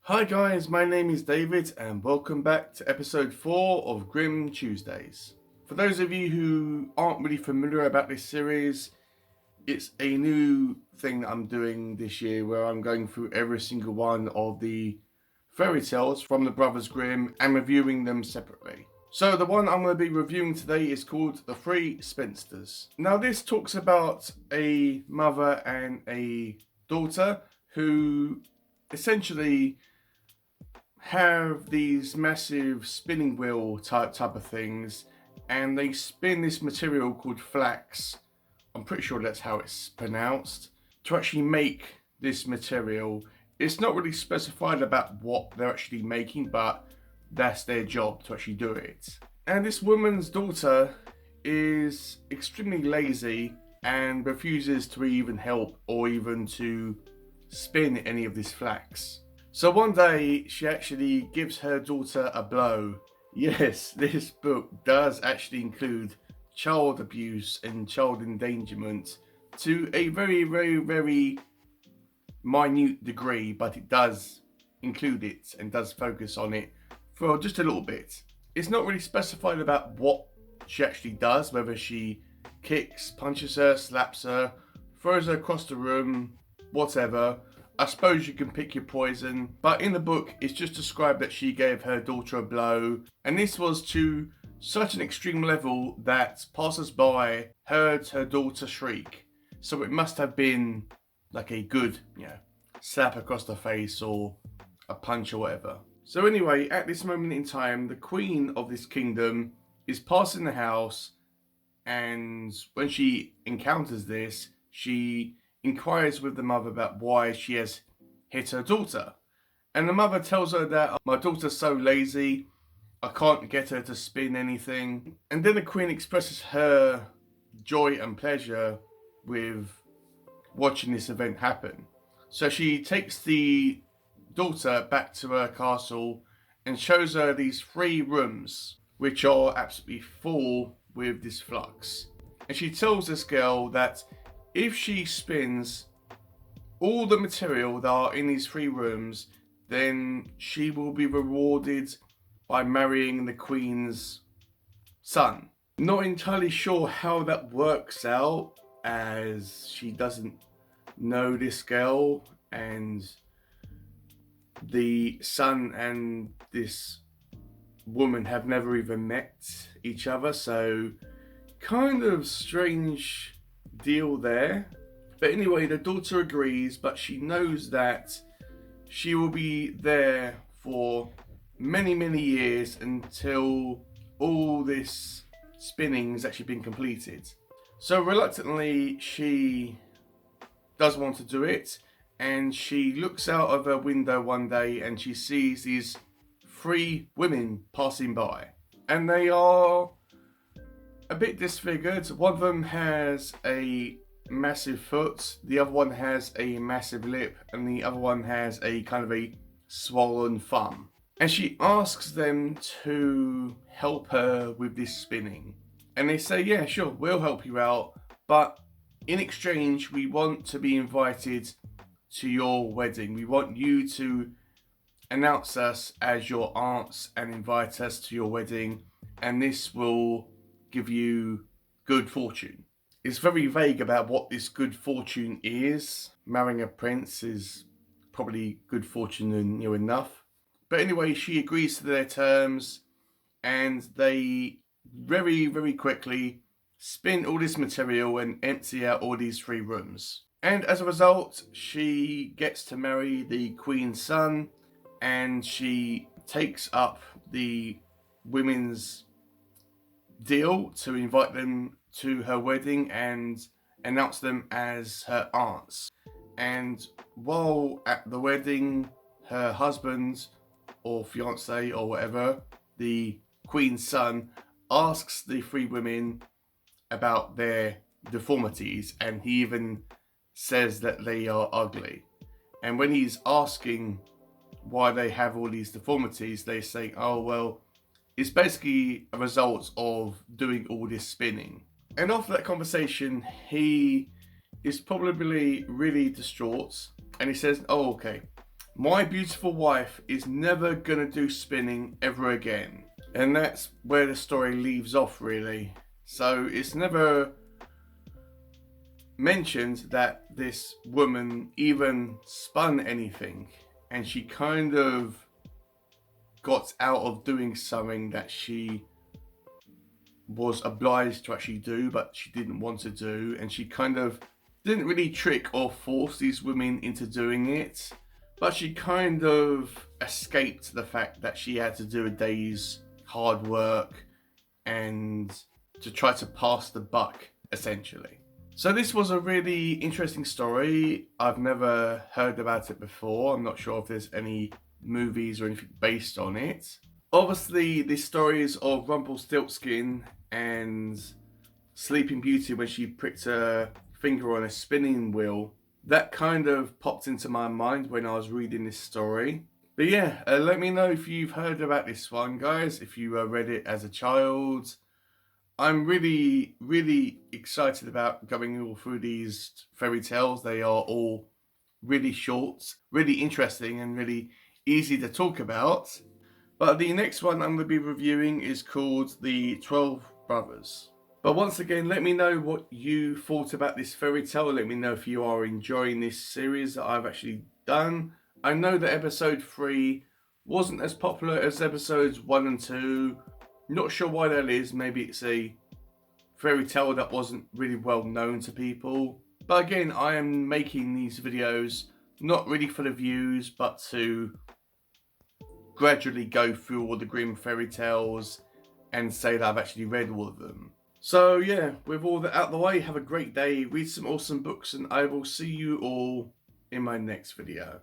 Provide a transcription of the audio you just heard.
Hi guys, my name is David and welcome back to episode 4 of Grimm Tuesdays. For those of you who aren't really familiar about this series, it's a new thing that I'm doing this year where I'm going through every single one of the fairy tales from the Brothers Grimm and reviewing them separately. So the one I'm going to be reviewing today is called The Three Spinsters. Now this talks about a mother and a daughter who essentially have these massive spinning wheel type of things, and they spin this material called flax. I'm pretty sure that's how it's pronounced. To actually make this material, it's not really specified about what they're actually making, but that's their job to actually do it. And this woman's daughter is extremely lazy and refuses to even help or even to spin any of this flax. So one day she actually gives her daughter a blow. Yes, this book does actually include child abuse and child endangerment to a very, very, very minute degree, but it does include it and does focus on it for just a little bit. It's not really specified about what she actually does, whether she kicks, punches her, slaps her, throws her across the room, whatever. I suppose you can pick your poison, but in the book it's just described that she gave her daughter a blow, and this was to such an extreme level that passers-by heard her daughter shriek. So it must have been like a good, slap across the face or a punch or whatever. So anyway, at this moment in time, the queen of this kingdom is passing the house, and when she encounters this, she inquires with the mother about why she has hit her daughter. And the mother tells her that my daughter's so lazy, I can't get her to spin anything. And then the queen expresses her joy and pleasure with watching this event happen. So she takes the daughter back to her castle and shows her these 3 rooms, which are absolutely full with this flux. And she tells this girl that if she spins all the material that are in these 3 rooms, then she will be rewarded by marrying the queen's son. Not entirely sure how that works out, as she doesn't know this girl, and the son and this woman have never even met each other, so kind of strange deal there. But anyway, the daughter agrees, but she knows that she will be there for many, many years until all this spinning has actually been completed. So reluctantly, she does want to do it, and she looks out of her window one day and she sees these 3 women passing by, and they are a bit disfigured. One of them has a massive foot, the other one has a massive lip, and the other one has a kind of a swollen thumb. And she asks them to help her with this spinning. And they say, yeah, sure, we'll help you out, but in exchange, we want to be invited to your wedding. We want you to announce us as your aunts and invite us to your wedding, and this will give you good fortune. It's very vague about what this good fortune is. Marrying a prince is probably good fortune and enough. But anyway, she agrees to their terms, and they very, very quickly spin all this material and empty out all these 3 rooms. And as a result, she gets to marry the queen's son, and she takes up the women's deal to invite them to her wedding and announce them as her aunts. And while at the wedding, her husband or fiance or whatever, the queen's son, asks the 3 women about their deformities, and he even says that they are ugly. And when he's asking why they have all these deformities, they say, oh well, it's basically a result of doing all this spinning. And after that conversation, he is probably really distraught, and he says, oh okay, My beautiful wife is never gonna do spinning ever again. And that's where the story leaves off, really. So it's never mentioned that this woman even spun anything, and she kind of got out of doing something that she was obliged to actually do, but she didn't want to do, and she kind of didn't really trick or force these women into doing it, but she kind of escaped the fact that she had to do a day's hard work and to try to pass the buck, essentially. So this was a really interesting story. I've never heard about it before. I'm not sure if there's any movies or anything based on it. Obviously, the stories of Rumpelstiltskin and Sleeping Beauty when she pricked her finger on a spinning wheel, that kind of popped into my mind when I was reading this story. But yeah, let me know if you've heard about this one, guys, if you read it as a child. I'm really, really excited about going all through these fairy tales. They are all really short, really interesting, and really easy to talk about. But the next one I'm going to be reviewing is called The 12 Brothers. But once again, let me know what you thought about this fairy tale. Let me know if you are enjoying this series that I've actually done. I know that episode 3 wasn't as popular as episodes 1 and 2. Not sure why that is. Maybe it's a fairy tale that wasn't really well known to people. But again, I am making these videos not really for the views, but to gradually go through all the Grimm fairy tales and say that I've actually read all of them. So yeah, with all that out of the way, have a great day, read some awesome books, and I will see you all in my next video.